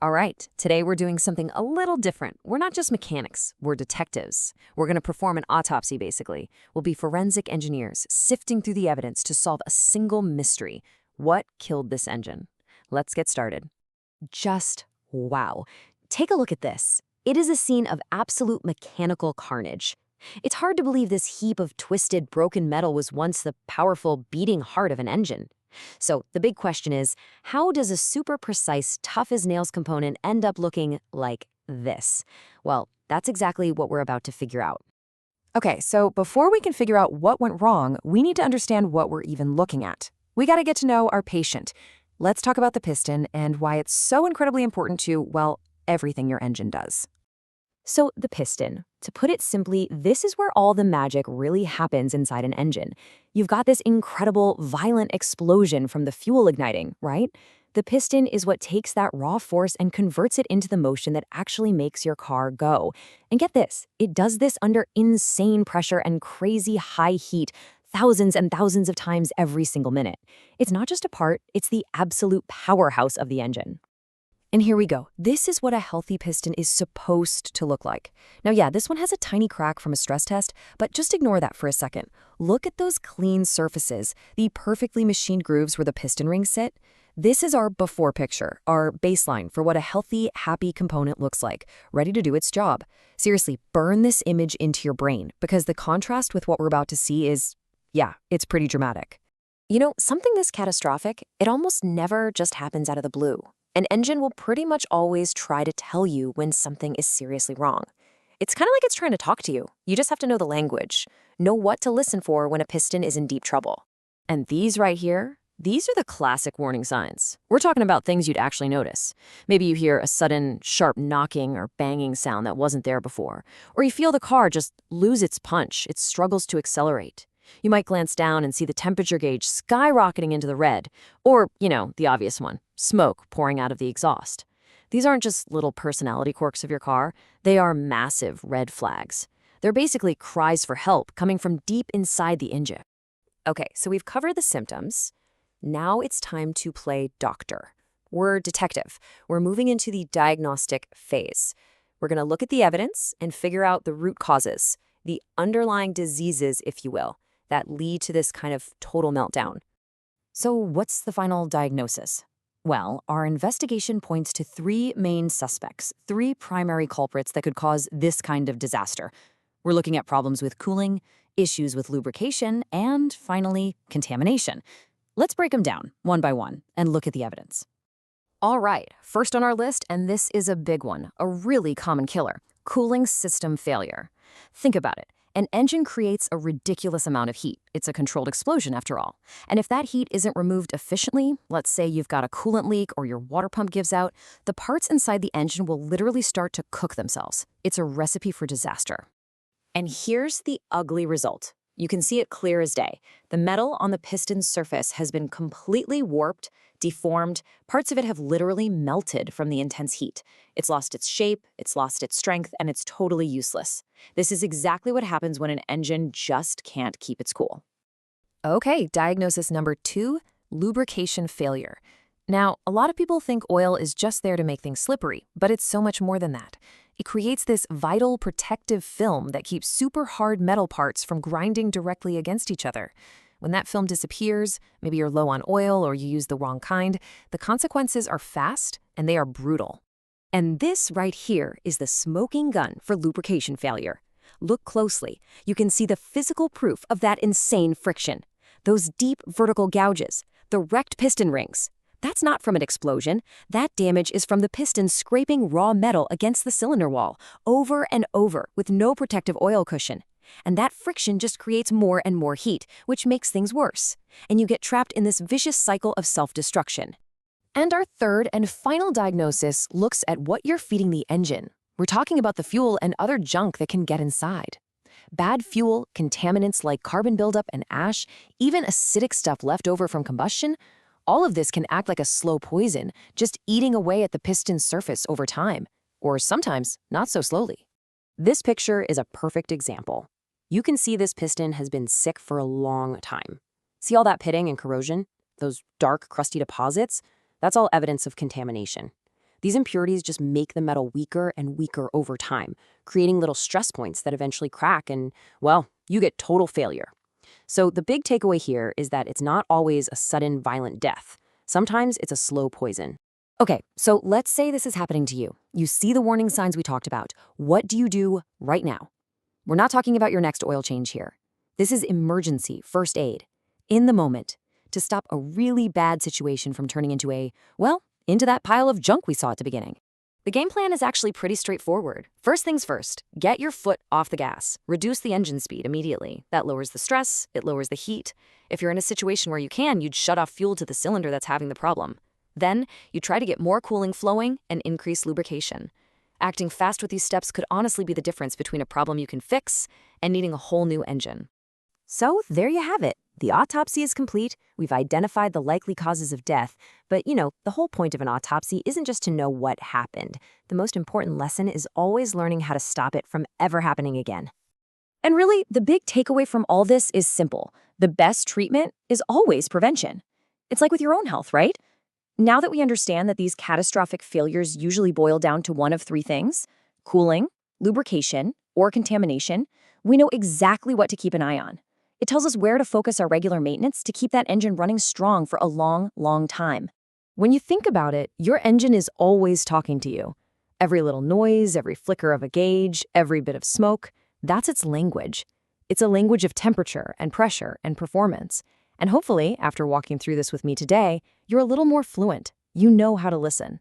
All right, today we're doing something a little different. We're not just mechanics, we're detectives. We're going to perform an autopsy, basically. We'll be forensic engineers sifting through the evidence to solve a single mystery. What killed this engine? Let's get started. Just wow. Take a look at this. It is a scene of absolute mechanical carnage. It's hard to believe this heap of twisted, broken metal was once the powerful, beating heart of an engine. So the big question is, how does a super precise, tough-as-nails component end up looking like this? Well, that's exactly what we're about to figure out. Okay, so before we can figure out what went wrong, we need to understand what we're even looking at. We got to get to know our patient. Let's talk about the piston and why it's so incredibly important to, well, everything your engine does. So the piston, to put it simply, this is where all the magic really happens inside an engine. You've got this incredible, violent explosion from the fuel igniting, right? The piston is what takes that raw force and converts it into the motion that actually makes your car go. And get this, it does this under insane pressure and crazy high heat, thousands and thousands of times every single minute. It's not just a part, it's the absolute powerhouse of the engine. And here we go. This is what a healthy piston is supposed to look like. Now, yeah, this one has a tiny crack from a stress test, but just ignore that for a second. Look at those clean surfaces, the perfectly machined grooves where the piston rings sit. This is our before picture, our baseline for what a healthy, happy component looks like, ready to do its job. Seriously, burn this image into your brain, because the contrast with what we're about to see is, yeah, it's pretty dramatic. You know, something this catastrophic, it almost never just happens out of the blue. An engine will pretty much always try to tell you when something is seriously wrong. It's kind of like it's trying to talk to you. You just have to know the language, know what to listen for when a piston is in deep trouble. And these right here, these are the classic warning signs. We're talking about things you'd actually notice. Maybe you hear a sudden, sharp knocking or banging sound that wasn't there before, or you feel the car just lose its punch, it struggles to accelerate. You might glance down and see the temperature gauge skyrocketing into the red, or, the obvious one, smoke pouring out of the exhaust. These aren't just little personality quirks of your car, they are massive red flags. They're basically cries for help coming from deep inside the engine. Okay, so we've covered the symptoms. Now it's time to play doctor. We're detective. We're moving into the diagnostic phase. We're going to look at the evidence and figure out the root causes, the underlying diseases, if you will, that lead to this kind of total meltdown. So what's the final diagnosis? Well, our investigation points to three main suspects, three primary culprits that could cause this kind of disaster. We're looking at problems with cooling, issues with lubrication, and finally, contamination. Let's break them down one by one and look at the evidence. All right, first on our list, and this is a big one, a really common killer, cooling system failure. Think about it. An engine creates a ridiculous amount of heat. It's a controlled explosion, after all. And if that heat isn't removed efficiently, let's say you've got a coolant leak or your water pump gives out, the parts inside the engine will literally start to cook themselves. It's a recipe for disaster. And here's the ugly result. You can see it clear as day. The metal on the piston's surface has been completely warped, deformed. Parts of it have literally melted from the intense heat. It's lost its shape, it's lost its strength, and it's totally useless. This is exactly what happens when an engine just can't keep its cool. Okay, diagnosis number 2, lubrication failure. Now, a lot of people think oil is just there to make things slippery, but it's so much more than that. It creates this vital protective film that keeps super hard metal parts from grinding directly against each other. When that film disappears, maybe you're low on oil or you use the wrong kind, the consequences are fast and they are brutal. And this right here is the smoking gun for lubrication failure. Look closely. You can see the physical proof of that insane friction. Those deep vertical gouges, the wrecked piston rings. That's not from an explosion. That damage is from the piston scraping raw metal against the cylinder wall, over and over, with no protective oil cushion. And that friction just creates more and more heat, which makes things worse. And you get trapped in this vicious cycle of self-destruction. And our third and final diagnosis looks at what you're feeding the engine. We're talking about the fuel and other junk that can get inside. Bad fuel, contaminants like carbon buildup and ash, even acidic stuff left over from combustion, all of this can act like a slow poison, just eating away at the piston's surface over time, or sometimes not so slowly. This picture is a perfect example. You can see this piston has been sick for a long time. See all that pitting and corrosion? Those dark, crusty deposits? That's all evidence of contamination. These impurities just make the metal weaker and weaker over time, creating little stress points that eventually crack and, well, you get total failure. So the big takeaway here is that it's not always a sudden violent death. Sometimes it's a slow poison. Okay, so let's say this is happening to you. You see the warning signs we talked about. What do you do right now? We're not talking about your next oil change here. This is emergency first aid, in the moment, to stop a really bad situation from turning into into that pile of junk we saw at the beginning. The game plan is actually pretty straightforward. First things first, get your foot off the gas. Reduce the engine speed immediately. That lowers the stress, it lowers the heat. If you're in a situation where you can, you'd shut off fuel to the cylinder that's having the problem. Then, you try to get more cooling flowing and increase lubrication. Acting fast with these steps could honestly be the difference between a problem you can fix and needing a whole new engine. So, there you have it. The autopsy is complete, we've identified the likely causes of death, but the whole point of an autopsy isn't just to know what happened. The most important lesson is always learning how to stop it from ever happening again. And really, the big takeaway from all this is simple. The best treatment is always prevention. It's like with your own health, right? Now that we understand that these catastrophic failures usually boil down to one of three things, cooling, lubrication, or contamination, we know exactly what to keep an eye on. It tells us where to focus our regular maintenance to keep that engine running strong for a long, long time. When you think about it, your engine is always talking to you. Every little noise, every flicker of a gauge, every bit of smoke, that's its language. It's a language of temperature and pressure and performance. And hopefully, after walking through this with me today, you're a little more fluent. You know how to listen.